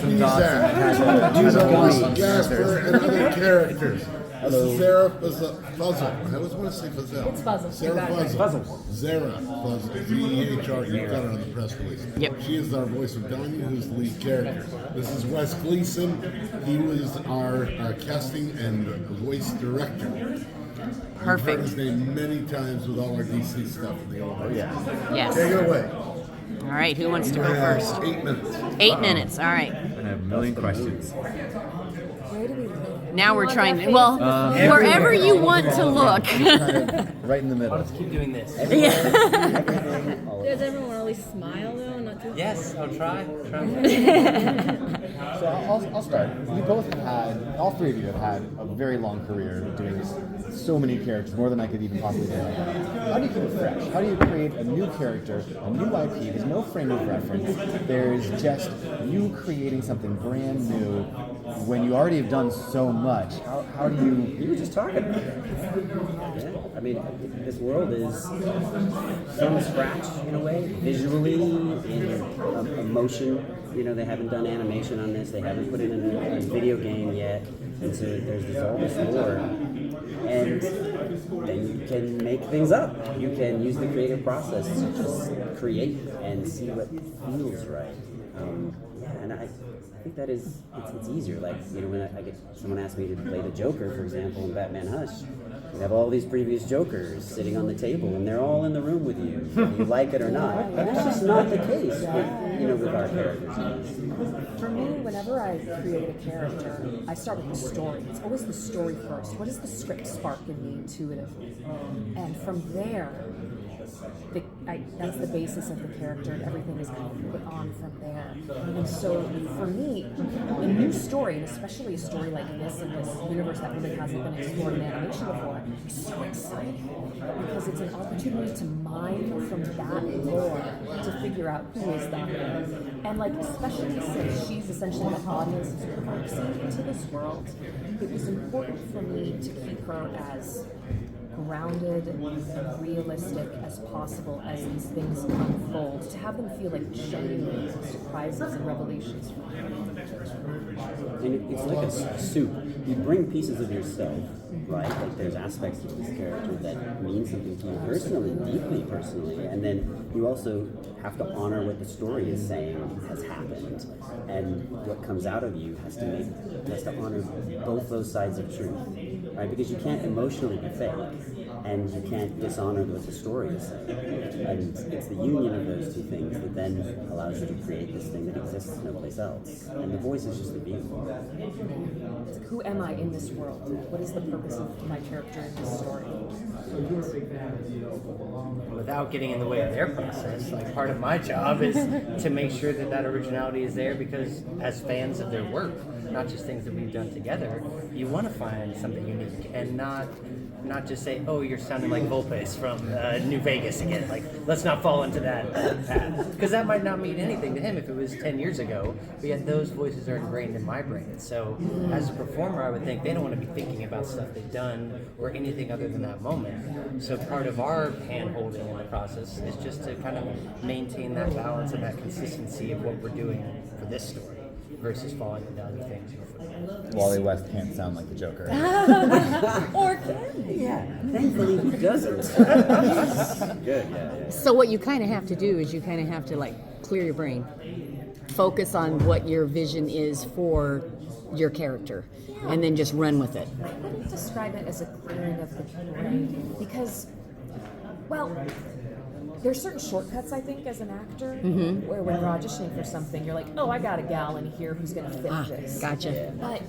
He's Jasper and other characters. Zehra Fazal. I always want to say Fazal. It's Fazal. Zehra Fazal. Zehra Fazal. Z-E-H-R. You got it on the press release. Yep. She is our voice of Danya, who's the lead character. This is Wes Gleason. He was our casting and voice director. Perfect. I've heard his name many times with all our DC stuff in the old days. Yes. Take it away. All right, who wants to go first? 8 minutes. 8 minutes, all right. I have a million questions. Where do we live? Now we're trying to, well, wherever you want to look. Right in the middle. Let's keep doing this. Does everyone always smile though? Not too Yes, I'll try. So I'll start. You both have had, all three of you have had a very long career doing so many characters, more than I could even possibly do. How do you keep it fresh? How do you create a new character, a new IP? There's no frame of reference. There's just you creating something brand new when you already have done so much. How do you... You were just talking about it. Yeah. I mean, this world is from scratch in a way, visually, in emotion. You know, they haven't done animation on this. They haven't put it in a video game yet. And so there's all this lore. And then you can make things up. You can use the creative process to just create and see what feels right. And I think that is, it's easier. Like, you know, when I get someone asks me to play the Joker, for example, in Batman Hush, we have all these previous Jokers sitting on the table, and they're all in the room with you, whether you like it or not. And that's just not the case with, you know, with our characters. For me, whenever I create a character, I start with the story. It's always the story first. What does the script spark in me intuitively? And from there, that's the basis of the character, and everything is kind of put on from there. And so, for me, a new story, and especially a story like this in this universe that really hasn't been explored in animation before, is so exciting because it's an opportunity to mine from that lore to figure out who is that. And like, especially since she's essentially the audience's person into this world, it was important for me to keep her as grounded and realistic as possible as these things unfold, to have them feel like genuine surprises and revelations for me. And it's like a soup. You bring pieces of yourself, right? Like there's aspects of this character that mean something to you personally, deeply personally, and then you also have to honor what the story is saying has happened, and what comes out of you has to honor both those sides of truth, right? Because you can't emotionally be fake, and you can't dishonor what the story is saying. And it's the union of those two things that then allows you to create this thing that exists no place else. And the voice is just the vehicle. It's like, who am I in this world? What is the purpose of my character in this story? Without getting in the way of their process, like part of my job is to make sure that originality is there, because as fans of their work, not just things that we've done together, you want to find something unique and not just say, oh, you're sounding like Volpes from New Vegas again. Like, let's not fall into that path. Because that might not mean anything to him if it was 10 years ago, but yet those voices are ingrained in my brain. So as a performer, I would think they don't want to be thinking about stuff they've done or anything other than that moment. So part of our hand-holding in the process is just to kind of maintain that balance and that consistency of what we're doing for this story versus falling into other things. Wally West can't sound like the Joker. Or can he? Yeah, thankfully he doesn't. Good, yeah. So what you kind of have to do is you kind of have to like clear your brain, focus on what your vision is for your character, and then just run with it. I wouldn't describe it as a clearing of the brain because, well, there's certain shortcuts, I think, as an actor, where when you're auditioning for something, you're like, oh, I got a gal in here who's going to fit this. Gotcha. But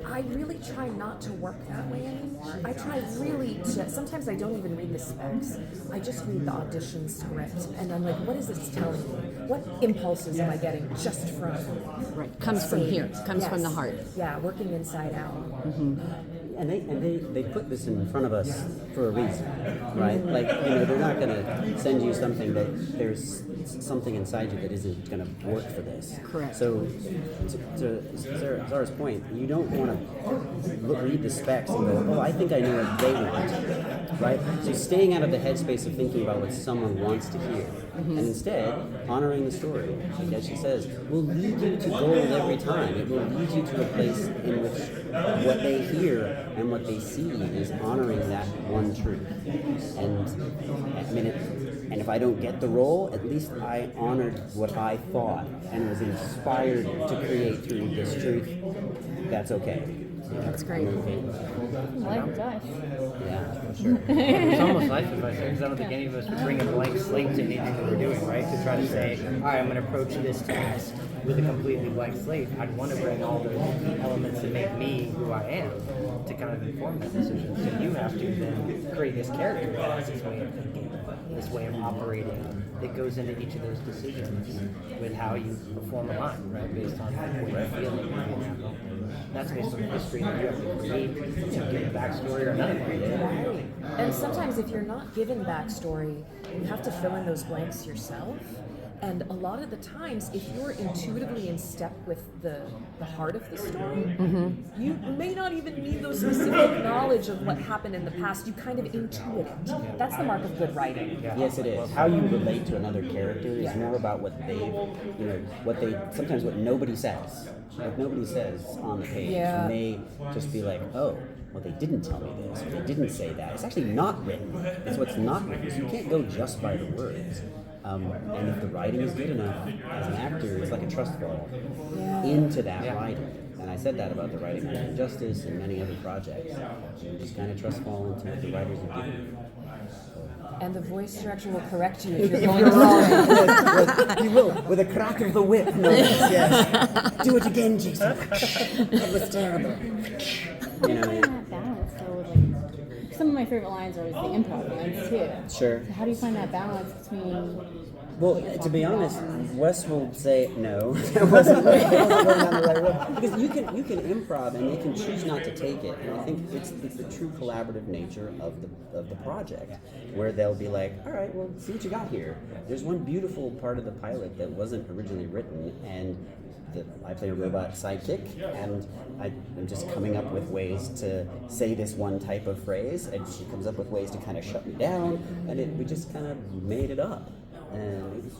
I really try not to work that way anymore. I try really to, sometimes I don't even read the specs. I just read the audition script, and I'm like, what is this telling me? What impulses am I getting just from? Right, comes from here, comes from the heart. Yeah, working inside out. And they put this in front of us for a reason, right? Like, you know, they're not going to send you something that there's something inside you that isn't going to work for this. Correct. So, to Zara's point, you don't want to read the specs and go, oh, I think I know what they want, right? So staying out of the headspace of thinking about what someone wants to hear And instead, honoring the story, like as she says, will lead you to gold every time. It will lead you to a place in which what they hear and what they see is honoring that one truth. And I mean, and if I don't get the role, at least I honored what I thought and was inspired to create through this truth. That's okay. That's great. Life or death. Yeah, for sure. It's almost life advice because I don't think any of us would bring a blank slate to anything that we're doing, right? To try to say, all right, I'm going to approach this task with a completely blank slate. I'd want to bring all the elements that make me who I am to kind of inform that decision. So you have to then create this character that has this way of thinking, this way of operating that goes into each of those decisions with how you perform a line, right? Based on what you're feeling in that moment. That's based on the history that you have to create, give a backstory or none of it. And sometimes if you're not given backstory, you have to fill in those blanks yourself. And a lot of the times, if you're intuitively in step with the heart of the story, you may not even need those specific knowledge of what happened in the past. You kind of intuit it. That's the mark of good writing. Yes, it is. How you relate to another character is more about what sometimes what nobody says. What nobody says on the page may just be like, oh, well, they didn't tell me this, or they didn't say that. It's actually not written. It's what's not written. So you can't go just by the words. And if the writing is good enough, as an actor, it's like a trust fall into that writing. And I said that about the writing on Injustice and many other projects. You just kind of trust fall into what the writers have given you. And the voice director will correct you if you're going wrong. He will, with a crack of the whip. No, yes. Do it again, Jason. That was terrible. You know, That balance, so like, some of my favorite lines are always the improv lines too. Sure. So how do you find that balance between? Well, to be honest, Wes will say no. That wasn't going down the right road. Because you can improv and they can choose not to take it. And I think it's the true collaborative nature of the project, where they'll be like, all right, well, see what you got here. There's one beautiful part of the pilot that wasn't originally written, and I play a robot sidekick, and I'm just coming up with ways to say this one type of phrase, and she comes up with ways to kind of shut me down, and we just kind of made it up. And it's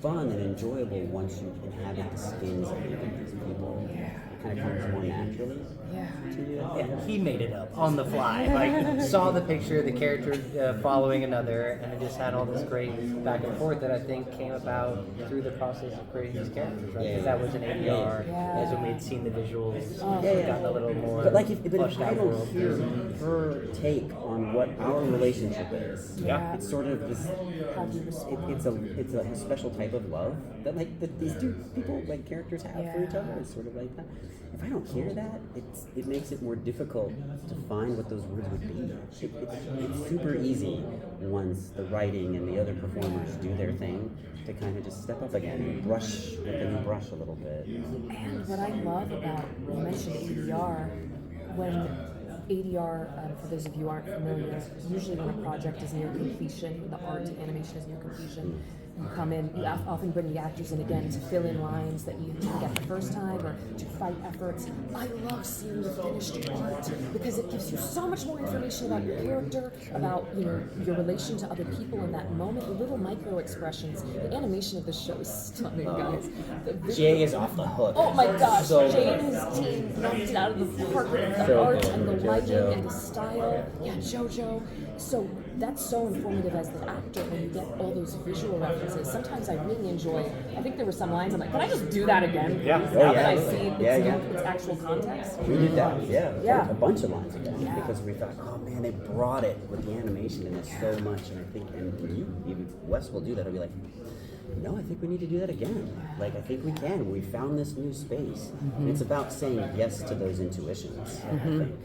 fun and enjoyable once you inhabit the skins of these people. It kind of comes more naturally to you. Yeah, he made it up on the fly. Like, saw the picture of the character following another, and it just had all this great back and forth that I think came about through the process of creating these characters, right? Because that was an ADR, as when we had seen the visuals, gotten a little more. But if I out don't world. hear her take on what our relationship is, it's sort of this. It's a special type of love that these two people characters have for each other. It's sort of like that. If I don't hear that, it makes it more difficult to find what those words would be. It's super easy once the writing and the other performers do their thing to kind of just step up again and brush with the new brush a little bit. And what I love about, you mentioned ADR, when ADR, for those of you who aren't familiar, usually when a project is near completion, when the art and animation is near completion, you come in, you often bring the actors in again to fill in lines that you didn't get the first time, or to fight efforts. I love seeing the finished art because it gives you so much more information about your character, about your relation to other people in that moment, the little micro expressions. The animation of the show is stunning, guys. Jay is off the hook. Oh my gosh, So Jay good. and his team knocked it out of the park with the So art good. and the lighting JoJo. and the style. Yeah, JoJo. So that's so informative as the actor when you get all those visual references. Sometimes I really enjoy, I think there were some lines I'm like, can I just do that again? Yeah. Now that I Oh, yeah. see its, Yeah. its actual context. We did that, Yeah. a bunch of lines of that, because we thought, oh man, they brought it with the animation in it so much, and I think, and you, even Wes will do that. I'll be like, no, I think we need to do that again. I think we can. We found this new space, and it's about saying yes to those intuitions. I think.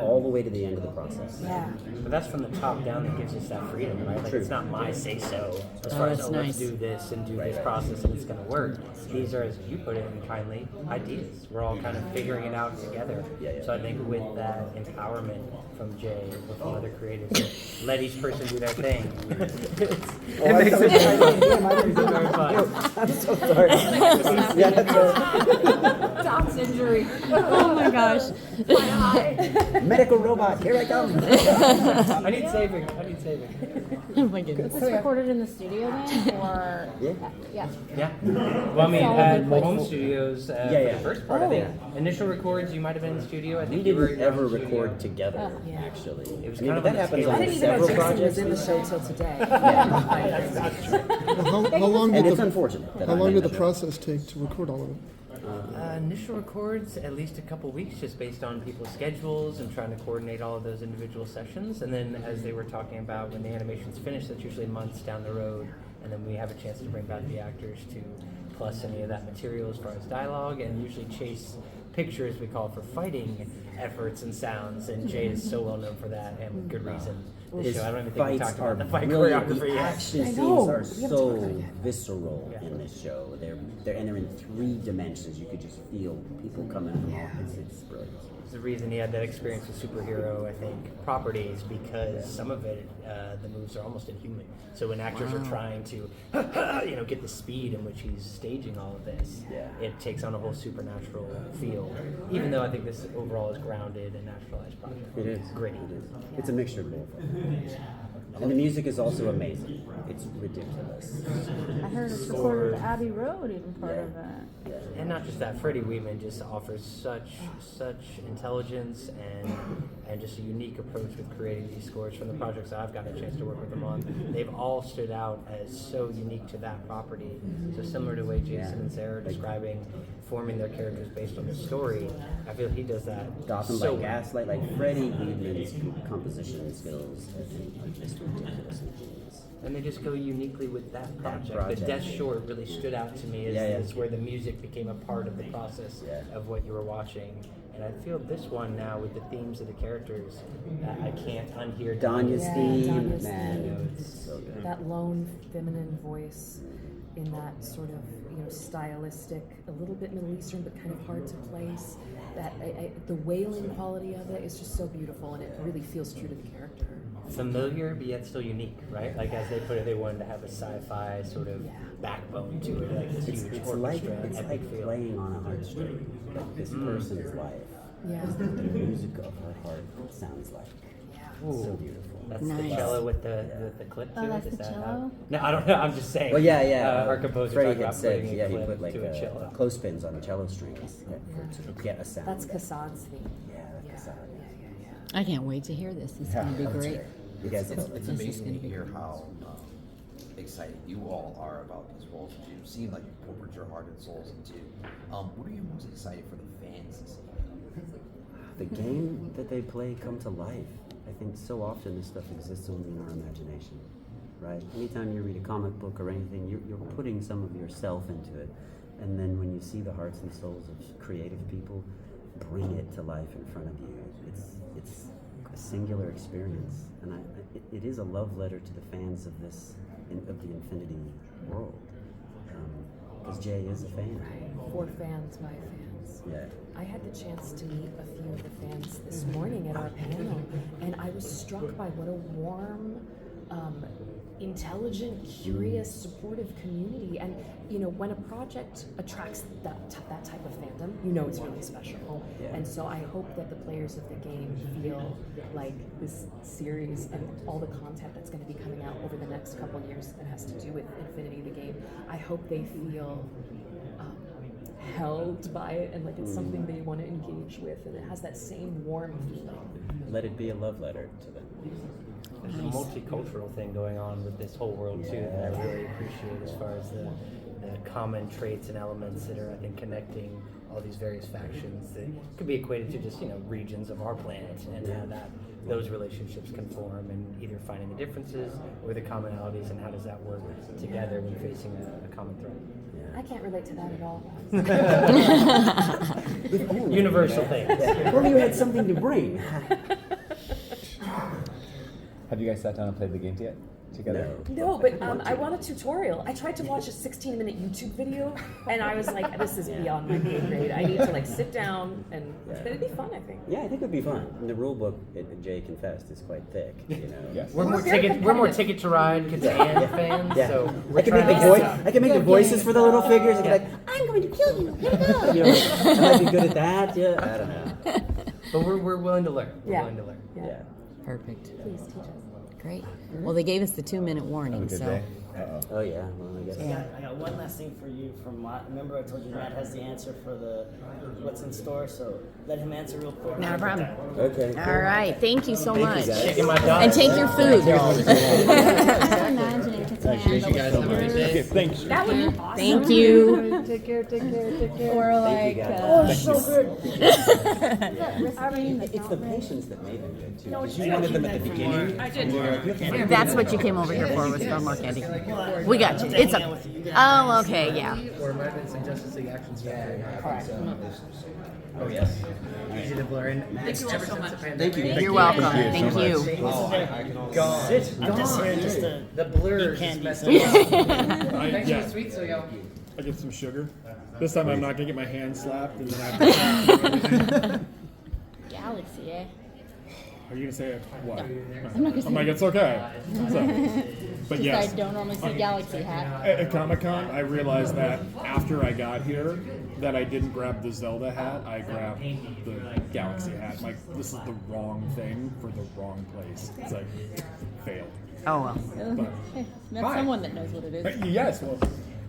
All the way to the end of the process. Yeah. But that's from the top down that gives us that freedom, right? Like, it's not my say so as far as that's let's nice. do this and do this process and it's going to work. These are, as you put it kindly, ideas. We're all kind of figuring it out together. So I think with that empowerment from Jay or from other creatives, let each person do their thing. It makes it very fun. I'm so sorry. Yeah, that's Tom's injury. Oh my gosh. Medical robot, here I come. I need saving. I need saving. Oh my goodness. Was this recorded in the studio then, or Yeah. Yeah. Well, I mean, all at over the home place. studios for Yeah. the first part, I think. Initial records, you might have been in the studio. I We think you were didn't in ever the studio. record together, yeah. actually. It was I mean, kind but of that on the happens scale. I on didn't even know several Jason projects. was in the show till today. How long And did it's the unfortunate. that how I'm long in did the the show. process take to record all of it? Initial records, at least a couple weeks, just based on people's schedules and trying to coordinate all of those individual sessions. And then, as they were talking about, when the animation's finished, that's usually months down the road. And then we have a chance to bring back the actors to plus any of that material as far as dialogue, and usually chase pictures we call for fighting efforts and sounds. And Jay is so well known for that, and with good reason. This His show, I don't even think we fights talked are about the fight brilliant. choreography The yet. action I scenes know. are We haven't talked so about it yet. visceral in this show. They're in 3 dimensions. You could just feel people coming from all. It's brilliant. The reason he had that experience with superhero, I think, properties, because some of it, the moves are almost inhuman. So when actors are trying to, get the speed in which he's staging all of this, Yeah. it takes on a whole supernatural feel. Even though I think this overall is grounded and naturalized project. It is Gritty. It is. It's a mixture of both. And the music is also amazing. It's ridiculous. I heard it's recorded at Abbey Road, even part of it. And not just that, Freddie Weedman just offers such intelligence and just a unique approach with creating these scores from the projects I've gotten a chance to work with them on. They've all stood out as so unique to that property. So similar to the way Jason and Zehra are describing forming their characters based on the story, I feel he does that Gotham so by Gaslight, like Freddie Weedman's composition skills are just ridiculous and genius. And they just go uniquely with that project. project. The Death Shore really stood out to me as, Yeah, yeah. as where the music became a part of the process of what you were watching. And I feel this one now with the themes of the characters, I can't unhear Danya's Yeah, theme, Danya's man, theme. it's so good. That lone feminine voice in that sort of stylistic, a little bit Middle Eastern but kind of hard to place. That the wailing quality of it is just so beautiful, and it really feels true to the character. familiar but yet still unique, right? Like as they put it, they wanted to have a sci-fi sort of backbone to it, like this huge It's like orchestra, epic feel. playing on a heartstring. Like this person's life. Yeah. Is the music of her heart sounds like. It's so beautiful. That's the Nice. cello with the clip to Oh, it. that's Is the that cello? No, I don't know. I'm just saying. Well, yeah. Our composer Freddie talked had about said, putting yeah, a he clip put like to a cello. clothespins on cello strings to get a sound. That's Kassad's theme. Yeah, that's Kassad. I can't wait to hear this. It's going to be that's great. You guys It's This is amazing gonna to be hear great. how excited you all are about these roles that you've seen, like poured your heart and souls into. What are you most excited for the fans to see? The game that they play come to life. I think so often this stuff exists only in our imagination, right? Anytime you read a comic book or anything, you're putting some of yourself into it. And then when you see the hearts and souls of creative people bring it to life in front of you, it's a singular experience. And it is a love letter to the fans of of the Infinity world. Because Jay is a fan. For fans by fans. Yeah. I had the chance to meet a few of the fans this morning at our panel, and I was struck by what a warm, intelligent, curious, supportive community. And when a project attracts that type of fandom, it's really special. Yeah. And so I hope that the players of the game feel like this series and all the content that's going to be coming out over the next couple of years that has to do with Infinity the game. I hope they feel held by it and like it's something they want to engage with, and it has that same warm feeling. Let it be a love letter to them. There's a multicultural thing going on with this whole world too that I really appreciate as far as the common traits and elements that are, I think, connecting all these various factions that could be equated to just regions of our planet, and how that those relationships can form, and either finding the differences or the commonalities, and how does that work together when facing a common threat. I can't relate to that at all. Universal things. If only you had something to bring. Have you guys sat down and played the game yet? together? No, but I want a tutorial. I tried to watch a 16-minute YouTube video, and I was like, this is beyond my pay grade. I need to like sit down, but it'd be fun, I think. Yeah, I think it would be fun. And the rule book, Jay confessed, is quite thick. Yes. We're more ticket to ride Catan fans, Yeah. so I can make I can make the voices for the little figures. I can be like, I'm going to kill you. Here we go. you know, I might be good at that. Yeah, I don't know. but we're willing to learn. We're Yeah. willing to learn. Yeah. Perfect. Please teach us. Great. Well, they gave us the 2-minute warning, Have a good so. day. Uh-oh. Oh yeah. Well, I guess. I got one last thing for you from Matt. Remember I told you Matt has the answer for the what's in store, so let him answer real quick. Not a problem. Okay. All right. Thank you so much. guys. Taking my dog. And take your food. I'm imagining Catan. Okay, thanks. That would be awesome. Thank you. Take care. Or like, guys. So good. It's the patience that made them good too. Because you wanted them at the beginning. I did. That's what you came over here for, was for more candy. We got you. It's a. Oh, okay, yeah. Or it might have been some Justice League actions. Oh yes. Easy to blur in. Thank you all so much. Thank you. You're welcome. Thank you. Gone. I'm just here just to The blur eat is candy. messing up. Thanks Yeah. for the sweet, so y'all. I get some sugar. This time I'm not gonna get my hand slapped and then I have to Galaxy, eh? Are you gonna say it? What? I'm not gonna I'm like, it's okay. So, but Just yes, I don't normally see Galaxy hat. at Comic-Con, I realized that after I got here, that I didn't grab the Zelda hat, I grabbed the Galaxy hat. Like, this is the wrong thing for the wrong place. It's like, failed. Oh, well. But, Hey, met Hi. someone that knows what it is. yes, well,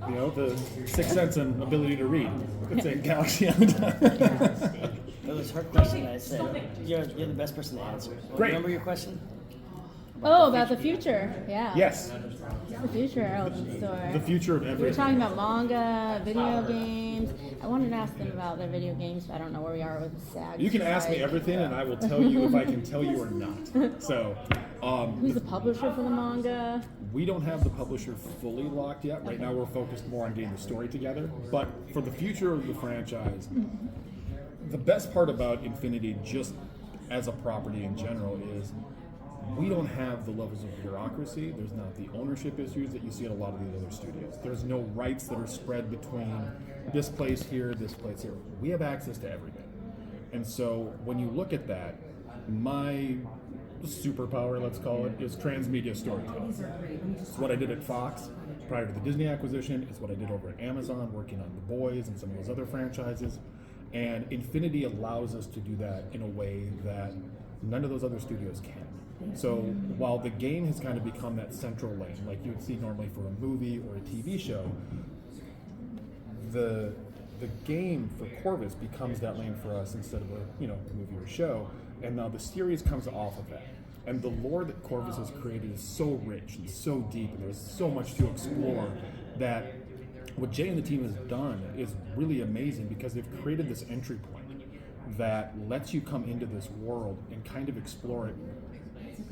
you know, the sixth sense and ability to read. It's a Galaxy on the top. It was her question. I said you're the best person to answer. Great. Remember your question? Oh, about the future. Yeah. Yes, The future of the store. the future of We were everything. talking about manga, video games. I wanted to ask them about their video games, but I don't know where we are with the SAG. You can ask me strike. everything, and I will tell you if I can tell you or not. So, Who's the publisher for the manga? we don't have the publisher fully locked yet. Right now, we're focused more on getting the story together. But for the future of the franchise, the best part about Infinity, just as a property in general, is we don't have the levels of bureaucracy. There's not the ownership issues that you see at a lot of these other studios. There's no rights that are spread between this place here, this place here. We have access to everything. And so when you look at that, my superpower, let's call it, is transmedia storytelling. It's what I did at Fox prior to the Disney acquisition. It's what I did over at Amazon, working on The Boys and some of those other franchises. And Infinity allows us to do that in a way that none of those other studios can. So while the game has kind of become that central lane, like you would see normally for a movie or a TV show, the game for Corvus becomes that lane for us instead of a movie or show, and now the series comes off of that. And the lore that Corvus has created is so rich and so deep, and there's so much to explore that what Jay and the team has done is really amazing, because they've created this entry point that lets you come into this world and kind of explore it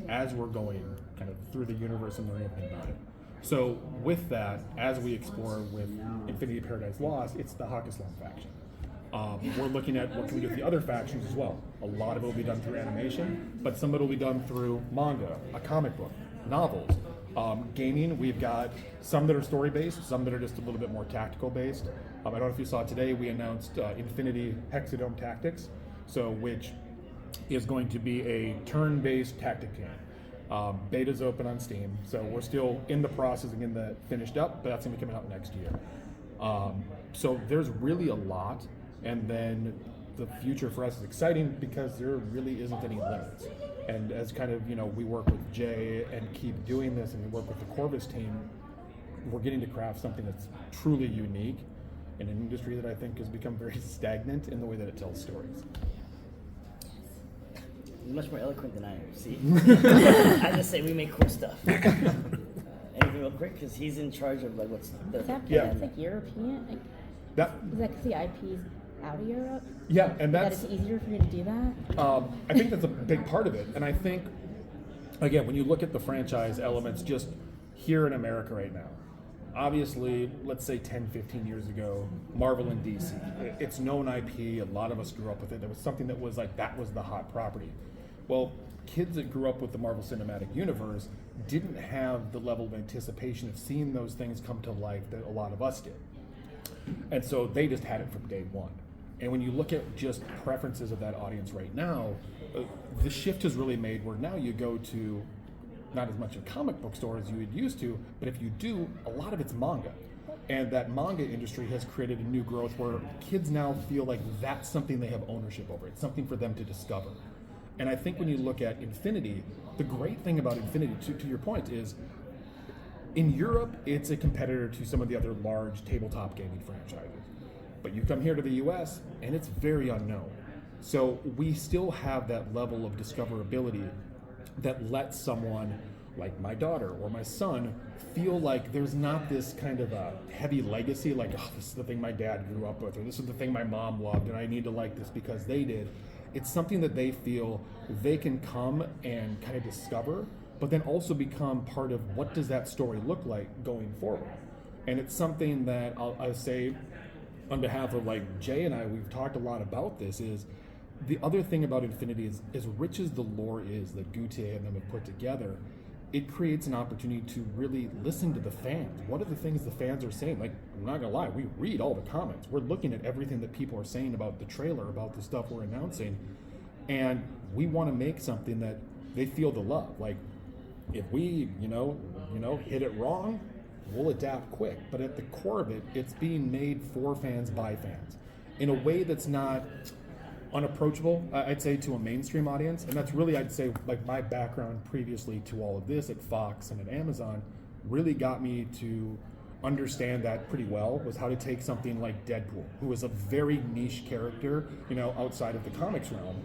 as we're going kind of through the universe and learning about it. So with that, as we explore with Infinity Paradise Lost, it's the Hakaslam faction. We're looking at what can we do with the other factions as well. A lot of it will be done through animation, but some of it will be done through manga, a comic book, novels. Gaming, we've got some that are story-based, some that are just a little bit more tactical-based. I don't know if you saw today, we announced Infinity Hexadome Tactics, so which is going to be a turn-based tactic game. Beta's open on Steam, so we're still in the process of getting that finished up, but that's going to be coming out next year. So there's really a lot, and then the future for us is exciting because there really isn't any limits. And as kind of, we work with Jay and keep doing this, and we work with the Corvus team, we're getting to craft something that's truly unique in an industry that I think has become very stagnant in the way that it tells stories. You're much more eloquent than I am. See, I just say we make cool stuff. Anything real quick, because he's in charge of like what's the Is that Yeah. it's like European? Like, That, is that because the IP's out of Europe? yeah, and That that's, it's easier for me to do that? I think that's a big part of it. And I think, again, when you look at the franchise elements just here in America right now, obviously, let's say 10, 15 years ago, Marvel and DC, it's known IP, a lot of us grew up with it. There was something that was like, that was the hot property. Well, kids that grew up with the Marvel Cinematic Universe didn't have the level of anticipation of seeing those things come to life that a lot of us did. And so they just had it from day one. And when you look at just preferences of that audience right now, the shift has really made where now you go to not as much a comic book store as you had used to, but if you do, a lot of it's manga. And that manga industry has created a new growth where kids now feel like that's something they have ownership over. It's something for them to discover. And I think when you look at Infinity, the great thing about Infinity, to your point, is in Europe, it's a competitor to some of the other large tabletop gaming franchises. But you come here to the US, and it's very unknown. So we still have that level of discoverability that lets someone like my daughter or my son feel like there's not this kind of a heavy legacy, like, oh, this is the thing my dad grew up with, or this is the thing my mom loved, and I need to like this because they did. It's something that they feel they can come and kind of discover, but then also become part of what does that story look like going forward. And it's something that I'll say on behalf of like Jay and I, we've talked a lot about this, is the other thing about Infinity is, as rich as the lore is that Gutier and them have put together, it creates an opportunity to really listen to the fans. What are the things the fans are saying? Like, I'm not gonna lie, we read all the comments. We're looking at everything that people are saying about the trailer, about the stuff we're announcing, and we want to make something that they feel the love. Like, if we, hit it wrong, we'll adapt quick. But at the core of it, it's being made for fans by fans in a way that's not unapproachable, I'd say, to a mainstream audience. And that's really, I'd say, like my background previously to all of this at Fox and at Amazon really got me to understand that pretty well, was how to take something like Deadpool, who is a very niche character, outside of the comics realm,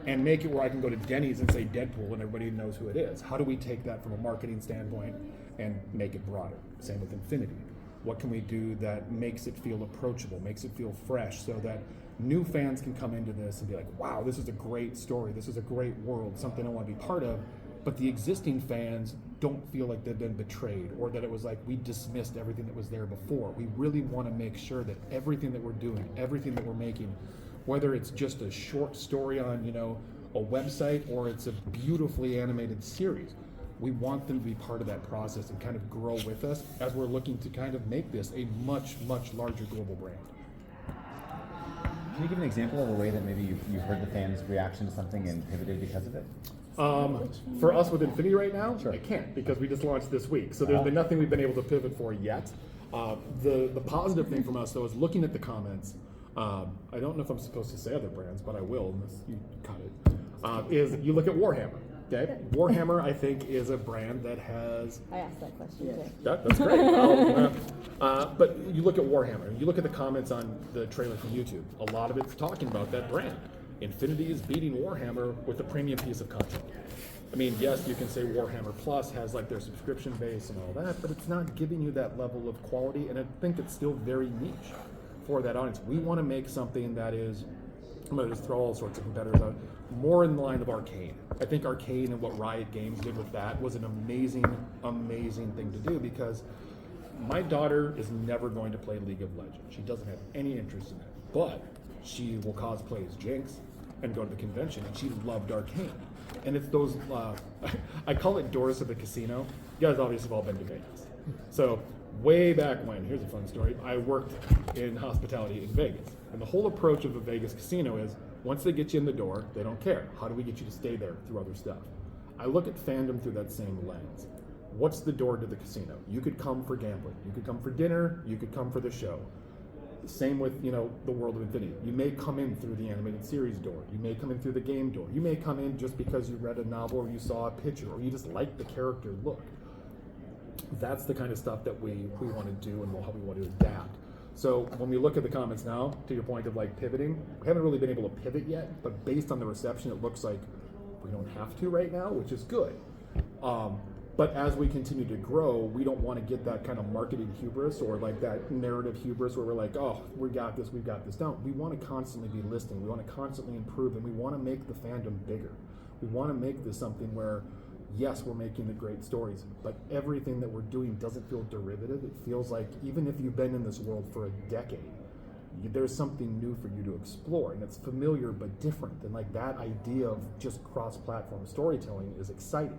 and make it where I can go to Denny's and say Deadpool and everybody knows who it is. How do we take that from a marketing standpoint and make it broader? Same with Infinity. What can we do that makes it feel approachable, makes it feel fresh, so that new fans can come into this and be like, wow, this is a great story, this is a great world, something I want to be part of. But the existing fans don't feel like they've been betrayed, or that it was like we dismissed everything that was there before. We really want to make sure that everything that we're doing, everything that we're making, whether it's just a short story on, a website, or it's a beautifully animated series, we want them to be part of that process and kind of grow with us as we're looking to kind of make this a much, much larger global brand. Can you give an example of a way that maybe you heard the fans' reaction to something and pivoted because of it? For us with Infinity right now, Sure. I can't, because we just launched this week. So there's been nothing we've been able to pivot for yet. The positive thing from us, though, is looking at the comments. I don't know if I'm supposed to say other brands, but I will, unless you cut it. Is you look at Warhammer. Okay, Warhammer, I think, is a brand that has. I asked that question too. That's great. But you look at Warhammer, you look at the comments on the trailer from YouTube. A lot of it's talking about that brand. Infinity is beating Warhammer with a premium piece of content. I mean, yes, you can say Warhammer Plus has like their subscription base and all that, but it's not giving you that level of quality, and I think it's still very niche for that audience. We want to make something that is, I'm going to just throw all sorts of competitors out, more in the line of Arcane. I think Arcane and what Riot Games did with that was an amazing, amazing thing to do, because my daughter is never going to play League of Legends. She doesn't have any interest in it, but she will cosplay as Jinx and go to the convention, and she loved Arcane. And it's those, I call it doors to the casino. You guys obviously have all been to Vegas. So way back when, here's a fun story, I worked in hospitality in Vegas. And the whole approach of a Vegas casino is, once they get you in the door, they don't care. How do we get you to stay there through other stuff? I look at fandom through that same lens. What's the door to the casino? You could come for gambling. You could come for dinner. You could come for the show. Same with, the world of Infinity. You may come in through the animated series door. You may come in through the game door. You may come in just because you read a novel, or you saw a picture, or you just like the character look. That's the kind of stuff that we want to do, and how we want to adapt. So when we look at the comments now, to your point of like pivoting, we haven't really been able to pivot yet, but based on the reception, it looks like we don't have to right now, which is good. But as we continue to grow, we don't want to get that kind of marketing hubris, or like that narrative hubris where we're like, oh, we got this. No, we want to constantly be listening. We want to constantly improve, and we want to make the fandom bigger. We want to make this something where, yes, we're making the great stories, but everything that we're doing doesn't feel derivative. It feels like, even if you've been in this world for a decade, there's something new for you to explore, and it's familiar but different. And like that idea of just cross-platform storytelling is exciting.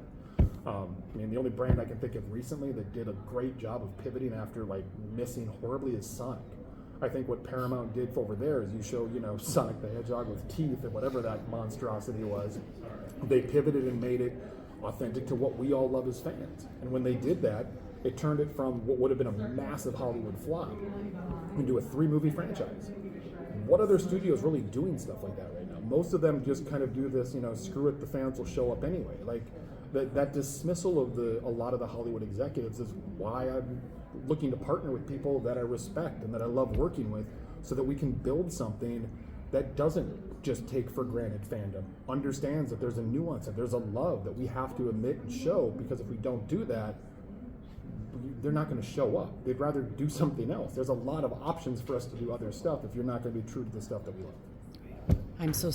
I mean, the only brand I can think of recently that did a great job of pivoting after like missing horribly is Sonic. I think what Paramount did over there is you show, you know, Sonic the Hedgehog with teeth and whatever that monstrosity was. They pivoted and made it authentic to what we all love as fans. And when they did that, it turned it from what would have been a massive Hollywood flop into a 3-movie franchise. What other studio is really doing stuff like that right now? Most of them just kind of do this, you know, screw it, the fans will show up anyway. Like that dismissal of a lot of the Hollywood executives is why I'm looking to partner with people that I respect and that I love working with, so that we can build something that doesn't just take for granted fandom, understands that there's a nuance, that there's a love that we have to admit and show, because if we don't do that, they're not going to show up. They'd rather do something else. There's a lot of options for us to do other stuff if you're not going to be true to the stuff that we love. I'm so